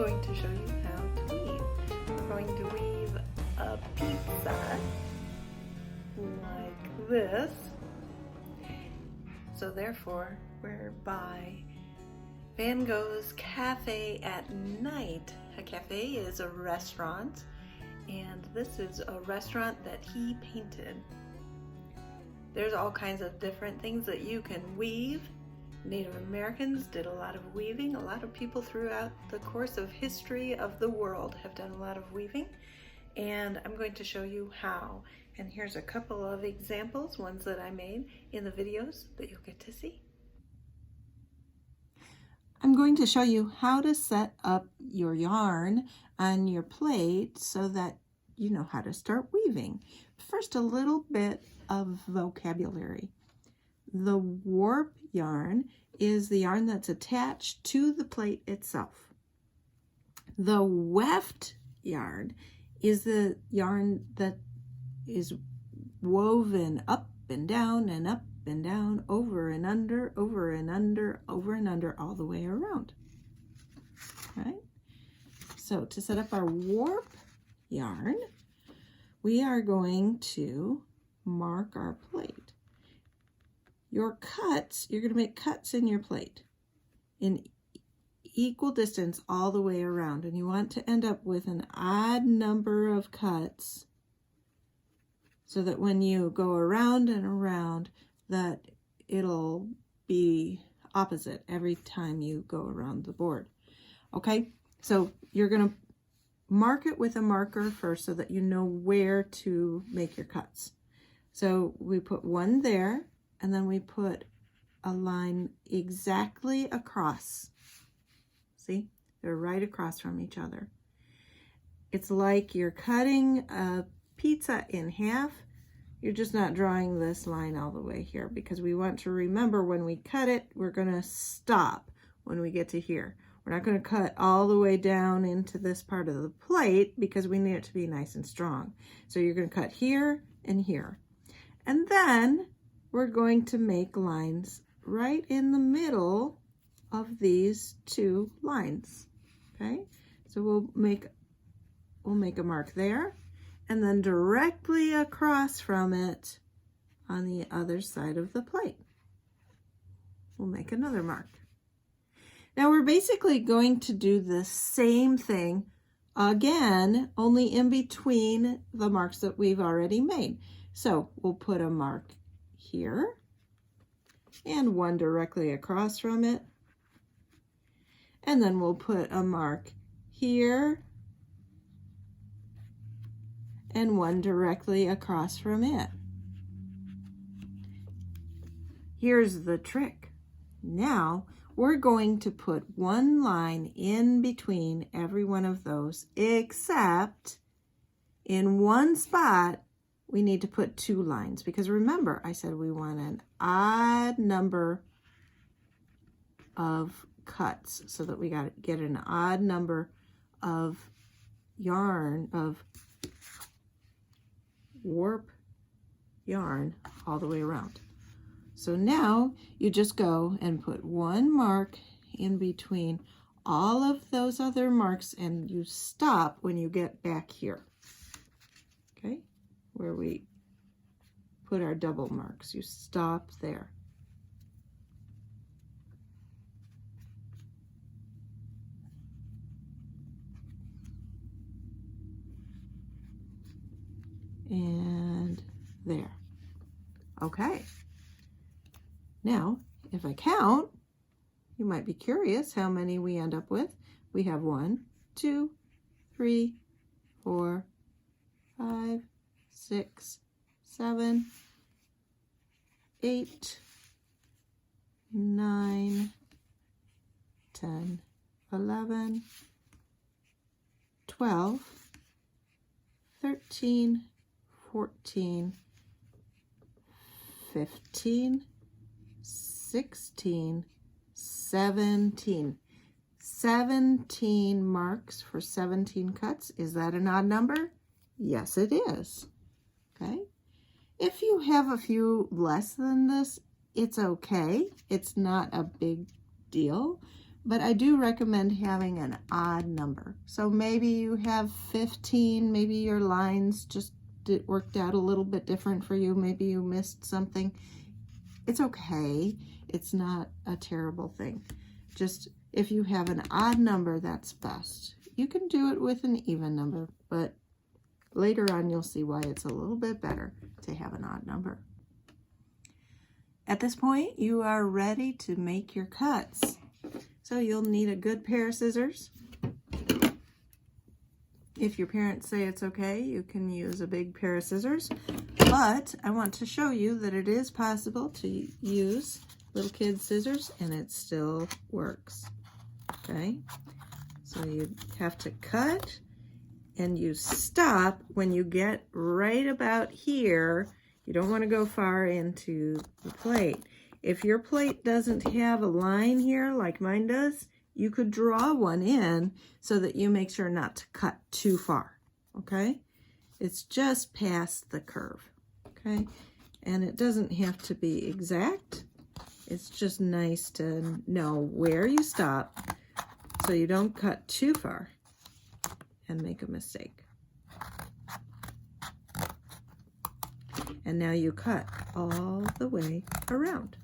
going to show you how to weave. We're going to weave a pizza like this. So therefore, we're by Van Gogh's Cafe at Night. A cafe is a restaurant, and this is a restaurant that he painted. There's all kinds of different things that you can weave. Native Americans did a lot of weaving. A lot of people throughout the course of history of the world have done a lot of weaving, and I'm going to show you how. And here's a couple of examples, ones that I made in the videos that you'll get to see. I'm going to show you how to set up your yarn on your plate so that you know how to start weaving. First, a little bit of vocabulary. The warp yarn is the yarn that's attached to the plate itself. The weft yarn is the yarn that is woven up and down and up and down, over and under, over and under, over and under, all the way around. Right? So to set up our warp yarn, we are going to mark our plate. Your cuts, you're going to make cuts in your plate in equal distance all the way around, and you want to end up with an odd number of cuts so that when you go around and around, that it'll be opposite every time you go around the board. Okay, so you're going to mark it with a marker first so that you know where to make your cuts. So we put one there, and then we put a line exactly across. See, they're right across from each other. It's like you're cutting a pizza in half. You're just not drawing this line all the way here, because we want to remember when we cut it, we're going to stop when we get to here. We're not going to cut all the way down into this part of the plate because we need it to be nice and strong. So you're going to cut here and here. And then we're going to make lines right in the middle of these two lines. Okay? So we'll make a mark there, and then directly across from it on the other side of the plate, we'll make another mark. Now we're basically going to do the same thing again, only in between the marks that we've already made. So we'll put a mark here and one directly across from it, and then we'll put a mark here and one directly across from it. Here's the trick. Now we're going to put one line in between every one of those, except in one spot we need to put two lines, because remember I said we want an odd number of cuts so that we get an odd number of yarn, of warp yarn all the way around. So now you just go and put one mark in between all of those other marks, and you stop when you get back here. Okay, where we put our double marks, you stop there. And there. Okay. Now, if I count, you might be curious how many we end up with. We have 1, 2, 3, 4, 5, 6, 7, 8, 9, 10, 11, 12, 13, 14, 15, 16, 17. 17 marks for 17 cuts. Is that an odd number? Yes, it is. Okay. If you have a few less than this, it's okay. It's not a big deal. but I do recommend having an odd number. So maybe you have 15, maybe your lines just worked out a little bit different for you. Maybe you missed something. It's okay. It's not a terrible thing. Just if you have an odd number, that's best. You can do it with an even number, but later on you'll see why it's a little bit better to have an odd number. At this point, you are ready to make your cuts. So you'll need a good pair of scissors. If your parents say it's okay, you can use a big pair of scissors. But I want to show you that it is possible to use little kid scissors and it still works. Okay? So you have to cut and you stop when you get right about here. You don't want to go far into the plate. If your plate doesn't have a line here like mine does, you could draw one in so that you make sure not to cut too far, okay? It's just past the curve, okay? And it doesn't have to be exact. It's just nice to know where you stop so you don't cut too far and make a mistake. And now you cut all the way around.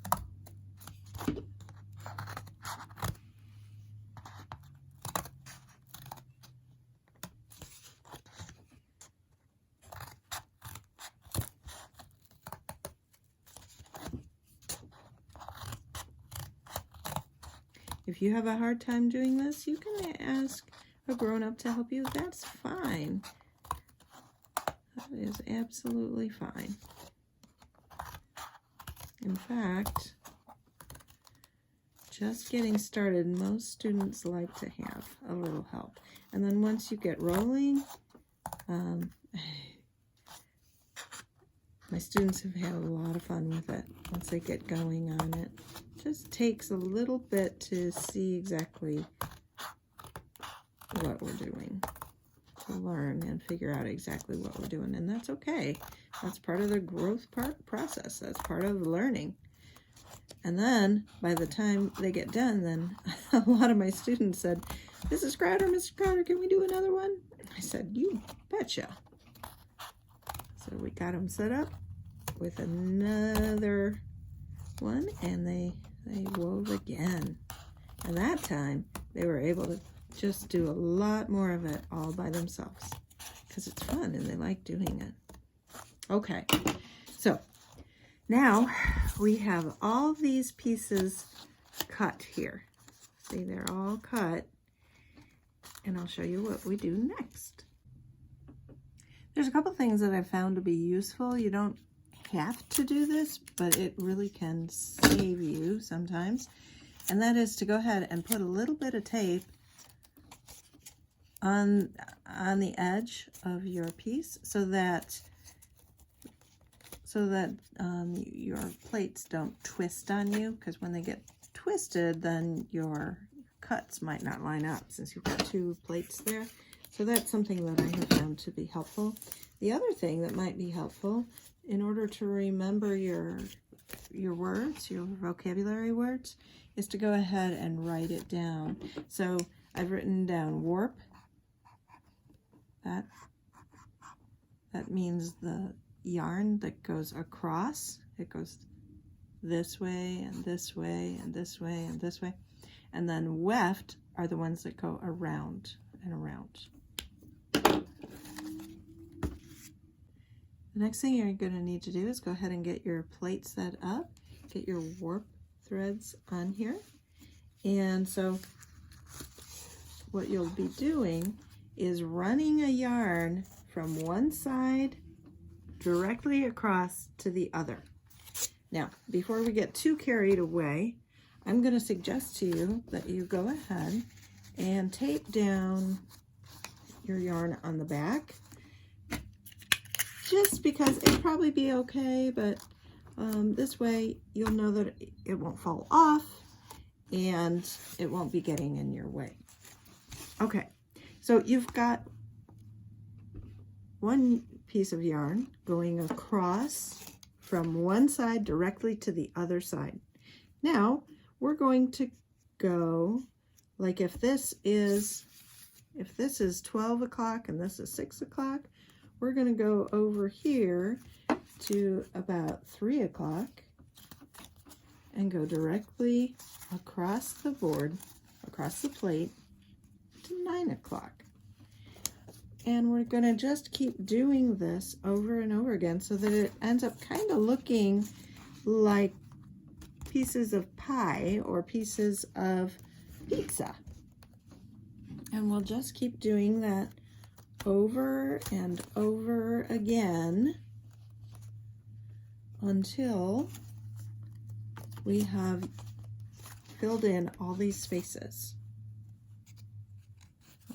If you have a hard time doing this, you can ask a grown-up to help you. That's fine. That is absolutely fine. In fact, just getting started, most students like to have a little help. And then once you get rolling, my students have had a lot of fun with it once they get going on it. Just takes a little bit to see exactly what we're doing, to learn and figure out exactly what we're doing, and that's okay. That's part of the growth process. That's part of learning. And then by the time they get done, then a lot of my students said, Mrs. Crowder, can we do another one? I said, you betcha. So we got them set up with another one, and they wove again. And that time they were able to just do a lot more of it all by themselves because it's fun and they like doing it. Okay, so now we have all these pieces cut here. See, they're all cut, and I'll show you what we do next. There's a couple things that I've found to be useful. You don't have to do this, but it really can save you sometimes. And that is to go ahead and put a little bit of tape on the edge of your piece so that your plates don't twist on you, because when they get twisted, then your cuts might not line up since you've got two plates there. So that's something that I have found to be helpful. The other thing that might be helpful, in order to remember your words, your vocabulary words, is to go ahead and write it down. So I've written down warp. That means the yarn that goes across. It goes this way and this way and this way and this way. And then weft are the ones that go around and around. The next thing you're going to need to do is go ahead and get your plate set up. Get your warp threads on here. And so what you'll be doing is running a yarn from one side directly across to the other. Now, before we get too carried away, I'm going to suggest to you that you go ahead and tape down your yarn on the back, just because it'll probably be okay, but this way you'll know that it won't fall off and it won't be getting in your way. Okay, so you've got one piece of yarn going across from one side directly to the other side. Now we're going to go Like if this is 12 o'clock and this is 6 o'clock, we're going to go over here to about 3 o'clock and go directly across the board, across the plate to 9 o'clock. And we're going to just keep doing this over and over again so that it ends up kind of looking like pieces of pie or pieces of pizza. And we'll just keep doing that over and over again until we have filled in all these spaces.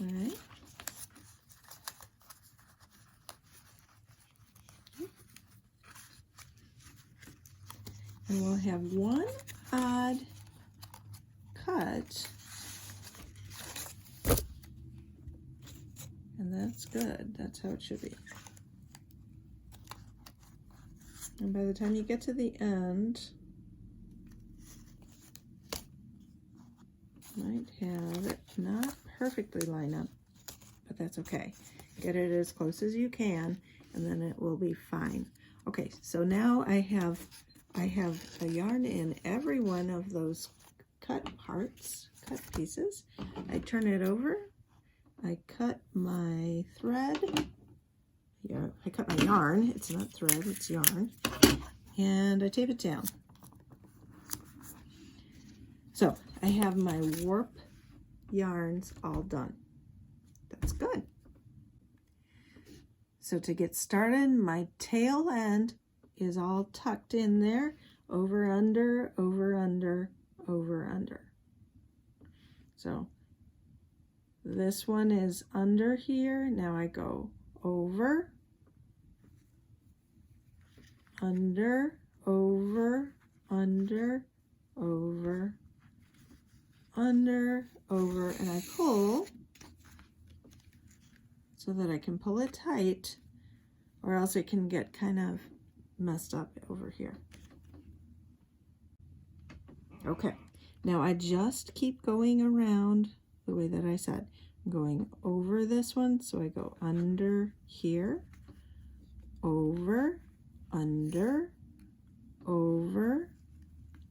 All right. And we'll have one odd cut, and that's good. That's how it should be. And by the time you get to the end, you might have it not perfectly line up, but that's okay. Get it as close as you can, and then it will be fine. Okay, so now I have a yarn in every one of those cut parts, cut pieces. I turn it over, I cut my thread, yeah, I cut my yarn, it's not thread, it's yarn, and I tape it down. So I have my warp yarns all done. That's good. So to get started, my tail end is all tucked in there, over, under, over, under, over, under. So this one is under here. Now I go over, under, over, under, over, under, over, and I pull so that I can pull it tight, or else it can get kind of messed up over here. Okay, now I just keep going around the way that I said. I'm going over this one, so I go under here, over, under, over,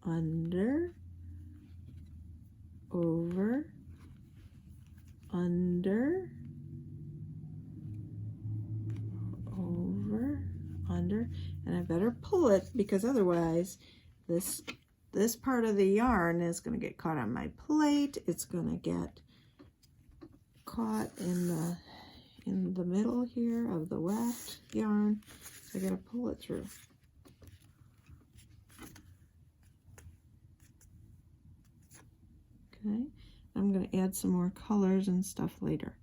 under, over, under, over, under, and I better pull it because otherwise this part of the yarn is going to get caught on my plate. It's going to get caught in the middle here of the weft yarn. So I got to pull it through. Okay, I'm going to add some more colors and stuff later.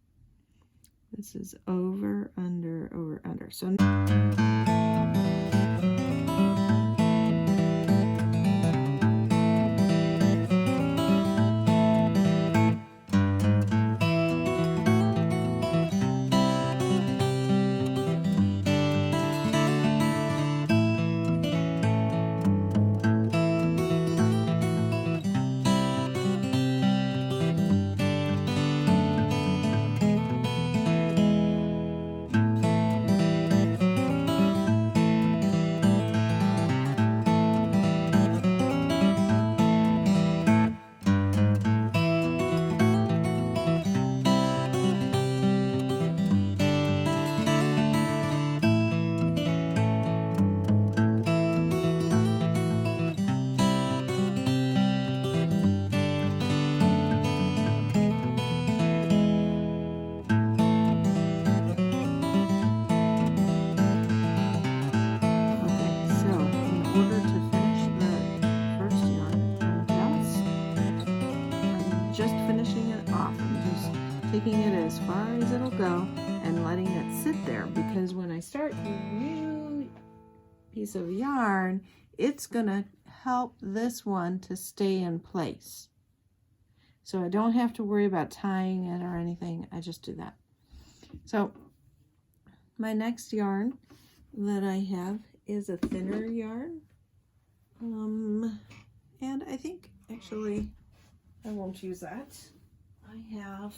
This is over, under, over, under. So taking it as far as it'll go and letting it sit there, because when I start a new piece of yarn, it's gonna help this one to stay in place. So I don't have to worry about tying it or anything. I just do that. So my next yarn that I have is a thinner yarn. And I think actually I won't use that. I have,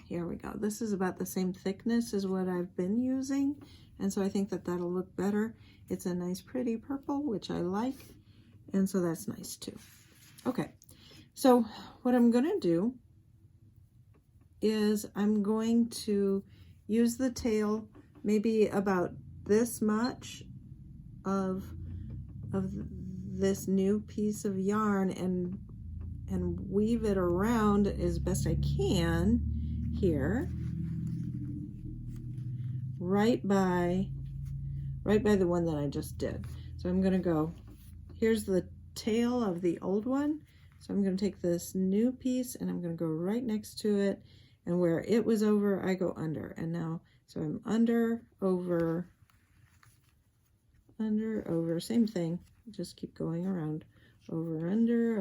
here we go. This is about the same thickness as what I've been using, and so I think that that'll look better. It's a nice pretty purple, which I like, and so that's nice too. Okay, so what I'm gonna do is I'm going to use the tail, maybe about this much of this new piece of yarn, and weave it around as best I can here, right by the one that I just did. So I'm gonna go, here's the tail of the old one, so I'm gonna take this new piece and I'm gonna go right next to it, and where it was over, I go under. And now, so I'm under, over, same thing, just keep going around, over, under,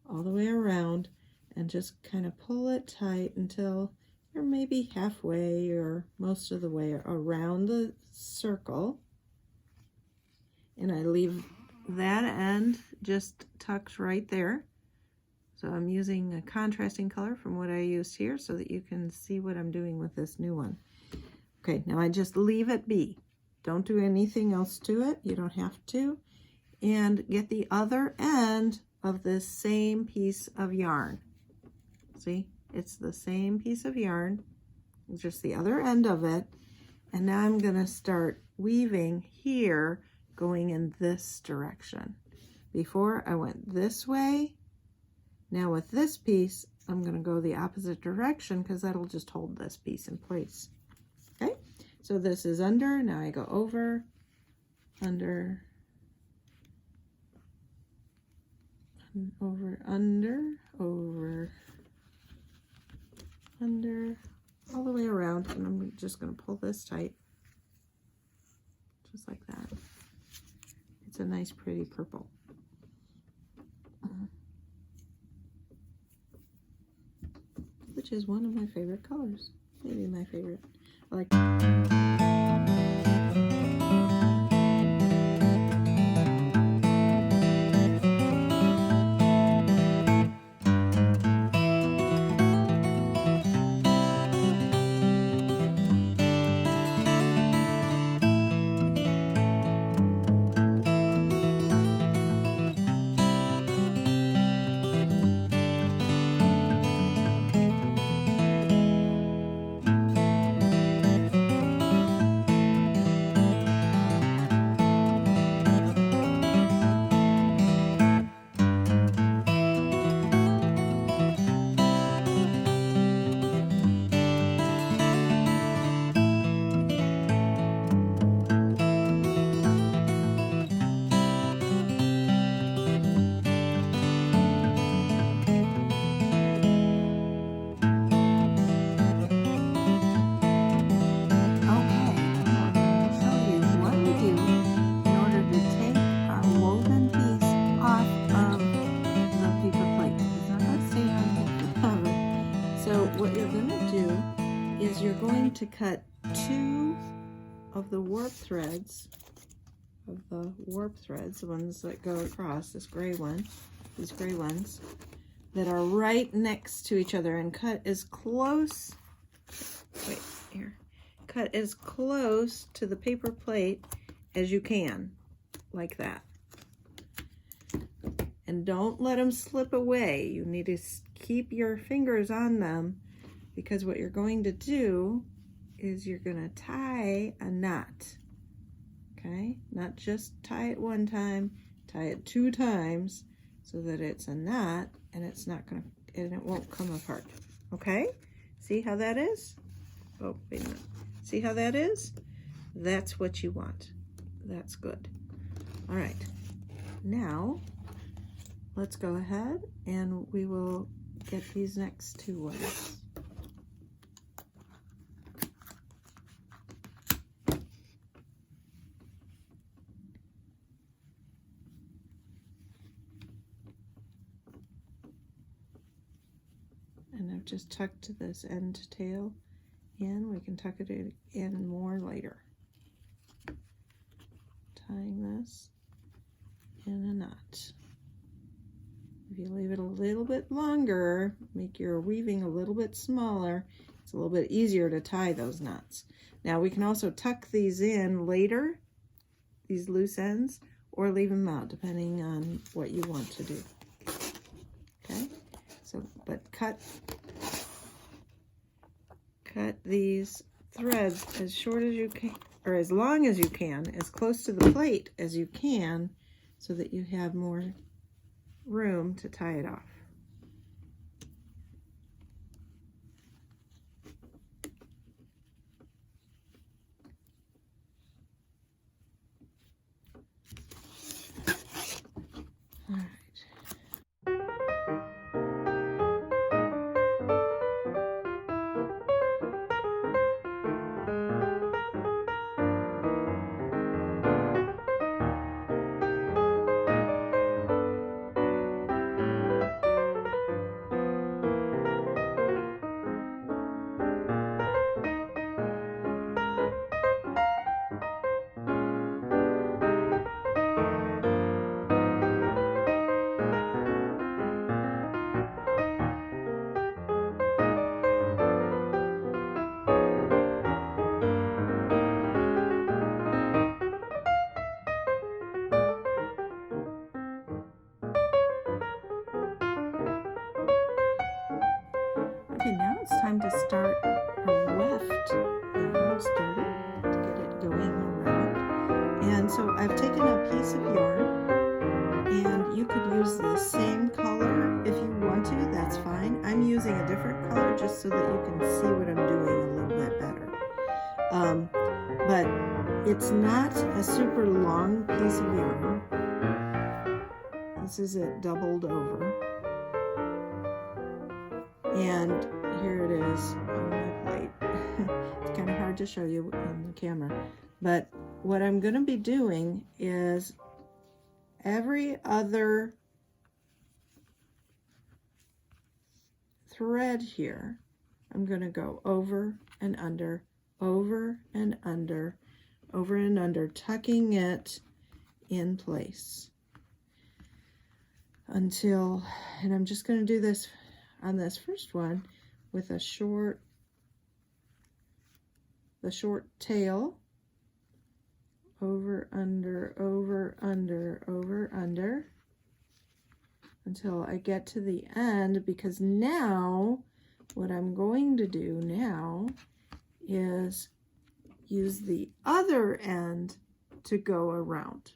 all the way around, and just kind of pull it tight until you're maybe halfway or most of the way around the circle. And I leave that end just tucked right there. So I'm using a contrasting color from what I used here so that you can see what I'm doing with this new one. Okay, now I just leave it be. Don't do anything else to it. You don't have to. And get the other end of this same piece of yarn. See, it's the same piece of yarn, it's just the other end of it. And now I'm gonna start weaving here, going in this direction. Before I went this way. Now with this piece, I'm gonna go the opposite direction because that'll just hold this piece in place. Okay, so this is under, now I go over, under, over, under, all the way around, and I'm just gonna pull this tight, just like that. It's a nice pretty purple. Which is one of my favorite colors. Maybe my favorite. I like to cut two of the warp threads, the ones that go across, this gray one, these gray ones, that are right next to each other, and cut as close, cut as close to the paper plate as you can, like that. And don't let them slip away. You need to keep your fingers on them, because what you're going to do is you're going to tie a knot, okay? Not just tie it one time, tie it 2 times so that it's a knot, and it's not going to, and it won't come apart, okay? See how that is? Oh, wait a minute. See how that is? That's what you want. That's good. All right. Now, let's go ahead and we will get these next 2 ones. And I've just tucked this end tail in. We can tuck it in more later. Tying this in a knot. If you leave it a little bit longer, make your weaving a little bit smaller, it's a little bit easier to tie those knots. Now we can also tuck these in later, these loose ends, or leave them out depending on what you want to do. Okay, so but cut these threads as short as you can, or as long as you can, as close to the plate as you can, so that you have more room to tie it off. All right. Okay, now it's time to start a weft yarn started to get it going around. And so I've taken a piece of yarn, and you could use the same color if you want to, that's fine. I'm using a different color just so that you can see what I'm doing a little bit better. But it's not a super long piece of yarn. This is it doubled over. And here it is on my plate. It's kind of hard to show you on the camera. But what I'm going to be doing is every other thread here, I'm going to go over and under, over and under, over and under, tucking it in place until, and I'm just going to do this on this first one with the short tail, over, under, over, under, over, under, until I get to the end, because now what I'm going to do now is use the other end to go around.